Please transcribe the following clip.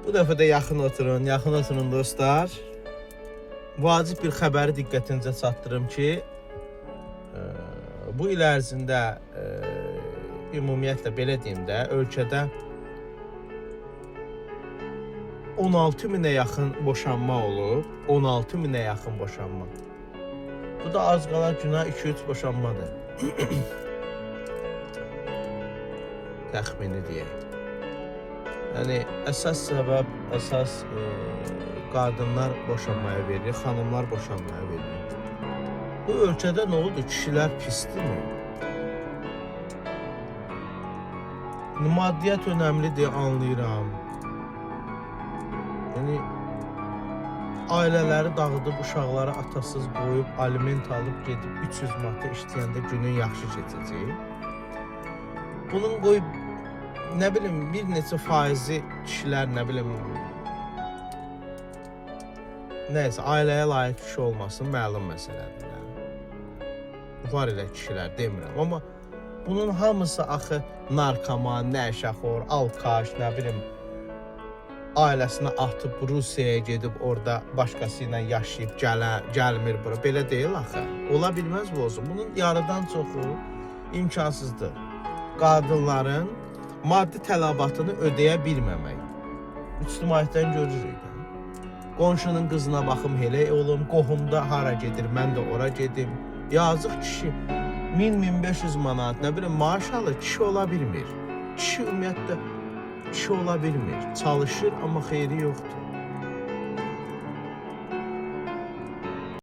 Bu dəfə də yaxın oturun dostlar. Vacib bir xəbəri diqqətinizə çatdırım ki, bu il ərzində ümumiyyətlə belə deyim də, ölkədə 16.000-ə yaxın boşanma olub. 16.000-ə yaxın boşanma. Bu da az qala günah 2-3 boşanmadır. Təxmini deyək. Yəni əsas səbəb, qadınlar boşanmaya verir, xanımlar boşanmaya verir. Bu ölkədə nə oldu? Kişilər pisdirmi? Maddiyyat önəmlidir, anlayıram. Yəni ailələri dağıdıb, uşaqları atasız qoyub, aliment alıb gedib 300 manata işləyəndə günün yaxşı keçəcək. Bunun qoyub, nə bilim, bir neçə faizi kişilər, nə bilim, nəysə, ailəyə layiq kişi olmasın, məlum məsələdir. Var elə kişilər, demirəm. Amma bunun hamısı axı narkoman, nəşəxor, alkaş, nə bilim, ailəsini atıb Rusiyaya gedib orada başqası ilə yaşayıb gəlmir bura. Belə deyil axı. Ola bilməz bu olsun. Bunun yarıdan çoxu imkansızdır. Qadınların maddi tələbatını ödəyə bilməmək. İctimaiyyətdən görürük. Qonşunun qızına baxım, elə olum, qohumda hara gedir, mən də ora gedim. Yazıq kişi 1000-1500 manat, nə bilim, maaş alır, kişi ola bilmir. Kişi ümumiyyətlə kişi ola bilmir. Çalışır, amma xeyri yoxdur.